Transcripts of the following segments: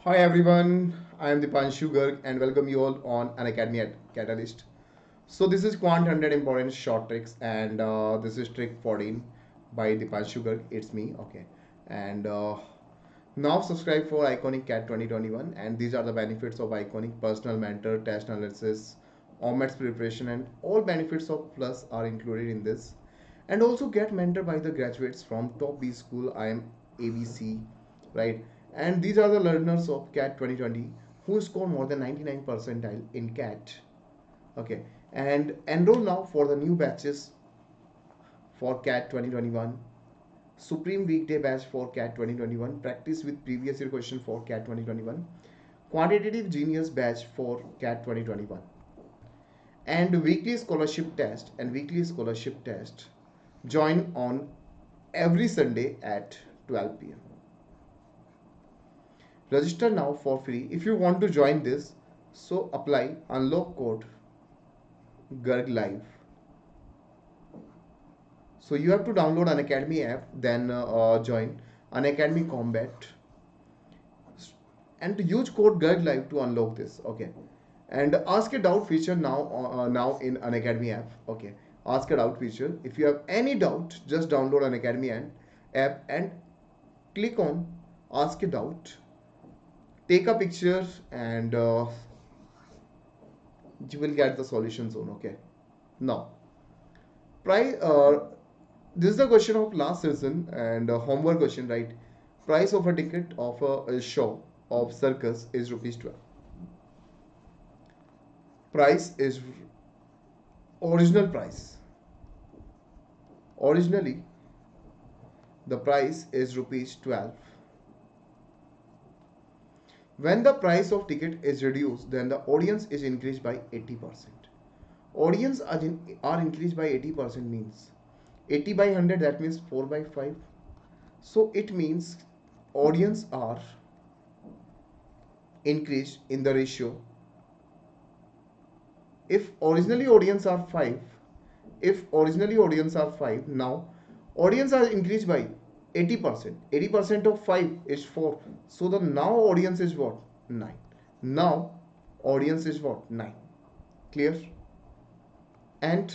Hi everyone, I am Dipanshu Garg and welcome you all on Unacademy at CAT-alyst. So this is Quant 100 important short tricks and this is trick 14 by Dipanshu Garg. It's me, okay. And now subscribe for Iconic CAT 2021 and these are the benefits of Iconic personal mentor, test analysis, OMETS preparation and all benefits of Plus are included in this. And also get mentored by the graduates from top B school IIM ABC, right? And these are the learners of CAT 2020 who score more than 99 percentile in CAT. Okay, and enroll now for the new batches for CAT 2021. Supreme Weekday Batch for CAT 2021. Practice with previous year question for CAT 2021. Quantitative Genius Batch for CAT 2021. And weekly scholarship test join on every Sunday at 12 p.m. Register now for free if you want to join this. So apply unlock code GURG Live. So you have to download Unacademy app, then join Unacademy Combat and use code GURG Live to unlock this. Okay, and ask a doubt feature now in Unacademy app. Okay, ask a doubt feature. If you have any doubt, just download Unacademy app and click on ask a doubt. Take a picture and you will get the solution zone. Okay, now price this is the question of last season and homework question, right? Price of a ticket of a show of circus is rupees 12. Price is original price. Originally the price is rupees 12. When the price of ticket is reduced, then the audience is increased by 80%. Audience are increased by 80% means 80 by 100, that means 4 by 5. So it means audience are increased in the ratio. If originally audience are 5, now audience are increased by 80%. 80% of 5 is 4. So the now audience is what? 9. Now audience is what? 9. Clear? And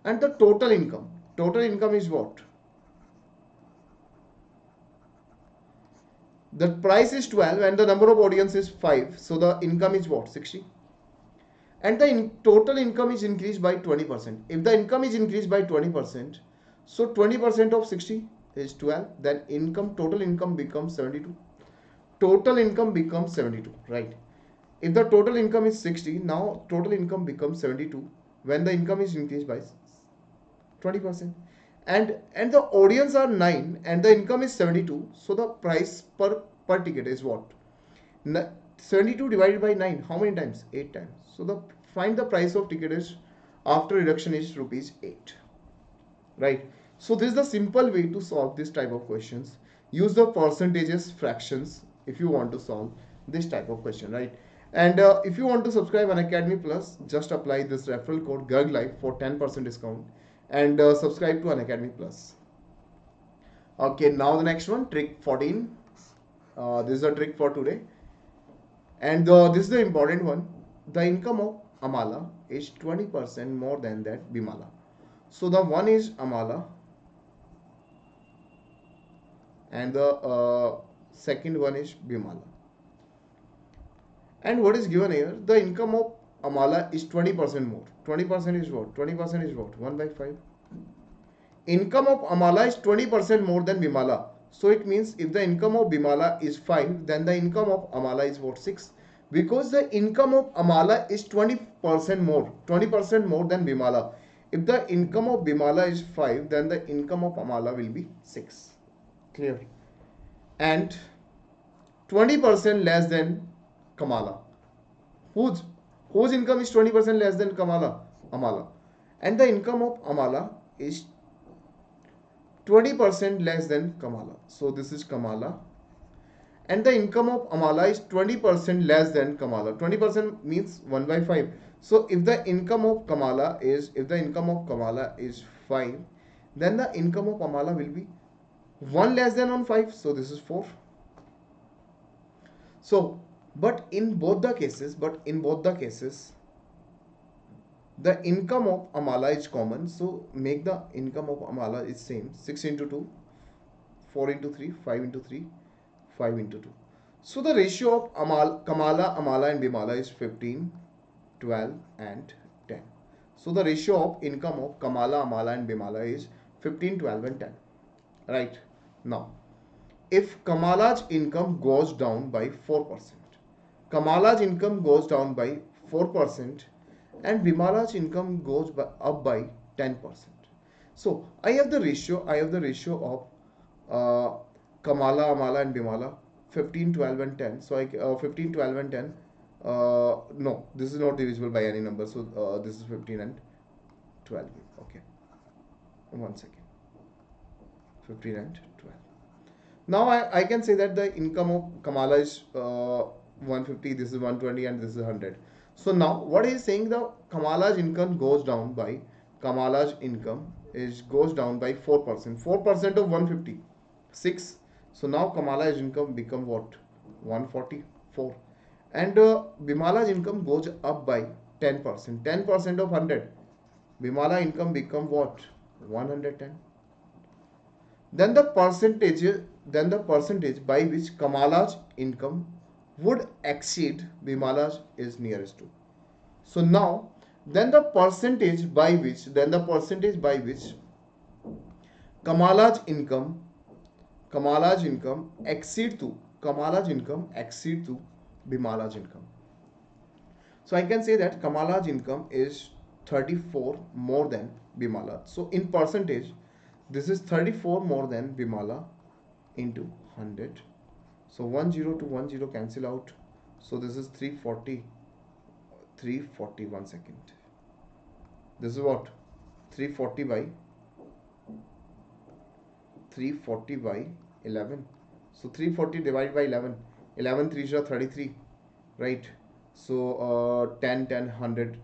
the total income. Total income is what? The price is 12 and the number of audience is 5. So the income is what? 60. And the total income is increased by 20%. If the income is increased by 20%, so 20% of 60 is 12. Then total income becomes 72. Total income becomes 72, right? If the total income is 60, now total income becomes 72 when the income is increased by 20%. And the audience are 9 and the income is 72. So the price per ticket is what? 72 divided by 9, how many times? 8 times. So find the price of ticket is after reduction is rupees 8, right? So this is the simple way to solve this type of questions. Use the percentages, fractions if you want to solve this type of question, right? And if you want to subscribe on Academy Plus, just apply this referral code GURG Live for 10% discount and subscribe to Unacademy Plus. Okay, now the next one, trick 14. This is a trick for today. And this is the important one. The income of Amala is 20% more than that Bimala. So the one is Amala and the second one is Bimala. And what is given here? The income of Amala is 20% more. 20% is what? 20% is what? 1 by 5. Income of Amala is 20% more than Bimala. So it means if the income of Bimala is 5, then the income of Amala is what? 6. Because the income of Amala is 20% more. 20% more than Bimala. If the income of Bimala is 5, then the income of Amala will be 6. Clear? And 20% less than Kamala. Whose income is 20% less than Amala. And the income of Amala is 20% less than Kamala. So this is Kamala. And the income of Amala is 20% less than Kamala. 20% means 1 by 5. So if the income of Kamala is 5, then the income of Amala will be 1 less than on 5. So this is 4. So but in both the cases, the income of Amala is common, so make the income of Amala is same. 6 into 2, 4 into 3, 5 into 3, 5 into 2. So the ratio of Kamala, Amala and Bimala is 15, 12 and 10. So the ratio of income of Kamala, Amala and Bimala is 15, 12 and 10. Right. Now, if Kamala's income goes down by 4%, Kamala's income goes down by 4% and Bimala's income goes up by 10%. So I have the ratio of Kamala, Amala and Bimala 15, 12 and 10. So 15, 12 and 10. No, this is not divisible by any number. So this is 15 and 12. Okay. 1 second. 15 and 12. Now I can say that the income of Kamala is 150, this is 120 and this is 100. So now what he is saying, the Kamala's income goes down by 4%. 4% of 150, 6. So now Kamala's income become what? 144. And Bimala's income goes up by 10%. 10% of 100. Bimala income become what? 110. Then the percentage by which Kamala's income would exceed Bimala's is nearest to. So now then the percentage by which Kamala's income exceed to Bimala's income. So I can say that Kamala's income is 34 more than Bimala. So in percentage, this is 34 more than Bimala into 100. So 10 to 10 cancel out. So this is 340. 1 second. This is what? 340 by 11. So 340 divided by 11. 11 3s are 33. Right. So 10, 100,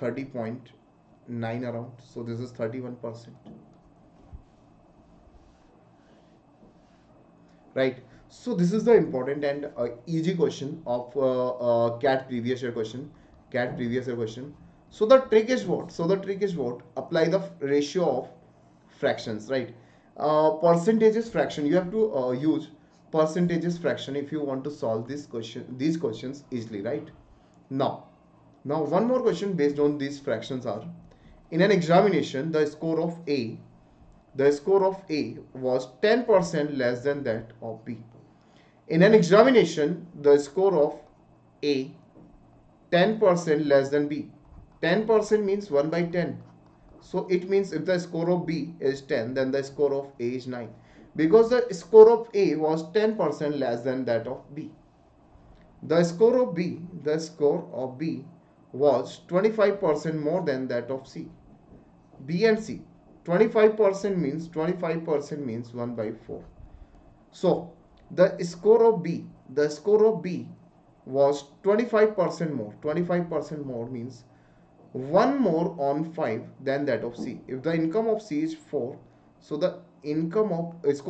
30.9 around. So this is 31%. Right. So this is the important and easy question of CAT previous year question. So the trick is what? Apply the ratio of fractions, right? Percentages fraction. You have to use percentages fraction if you want to solve these questions easily, right? Now one more question based on these fractions are: in an examination, the score of A was 10% less than that of B. In an examination, the score of A 10% less than B. 10% means 1 by 10. So it means if the score of B is 10, then the score of A is 9. Because the score of A was 10% less than that of B. The score of B was 25% more than that of C. B and C. 25% means 1 by 4. So the score of B was 25% more. 25% more means 1 more on 5 than that of C. If the income of C is 4, so the income of if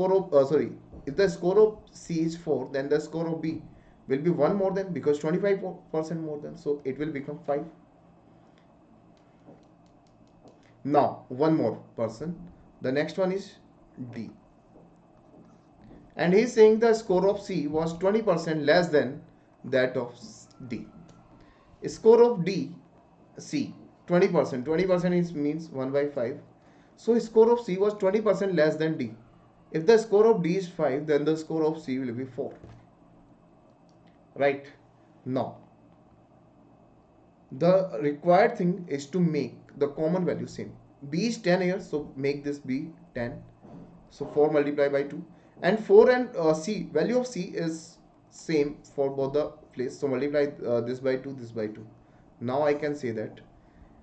the score of C is 4, then the score of B will be 1 more than, because 25% more than, so it will become 5. Now one more person, the next one is D, and he is saying the score of C was 20% less than that of D. Score of D, C 20%. 20% means 1 by 5. So score of C was 20% less than D. If the score of D is 5, then the score of C will be 4. Right. Now the required thing is to make the common value same. B is 10 here, so make this B 10. So 4 multiplied by 2, and 4 and C, value of C is same for both the place, so multiply this by 2, this by 2. Now I can say that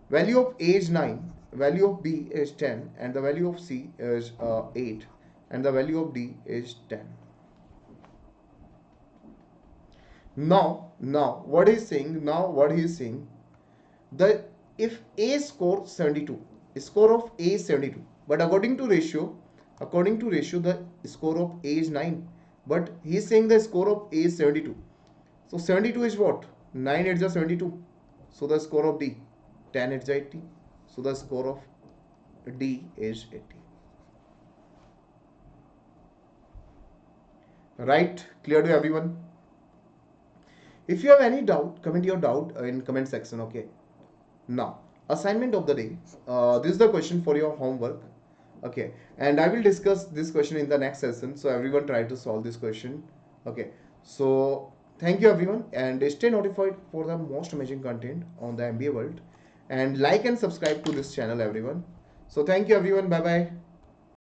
value of A is 9, value of B is 10, and the value of C is 8, and the value of D is 10. Now what he is saying, that if A score 72, score of A is 72, but according to ratio the score of A is 9, but he is saying the score of A is 72. So 72 is what? 9 8s are 72. So the score of D, 10 8s are 80. So the score of D is 80. Right? Clear to everyone? If you have any doubt, comment your doubt in comment section. Okay. Now, assignment of the day. This is the question for your homework. Okay, and I will discuss this question in the next session. So everyone try to solve this question. Okay. So thank you everyone, and stay notified for the most amazing content on the MBA world. And like and subscribe to this channel, everyone. So thank you everyone. Bye bye.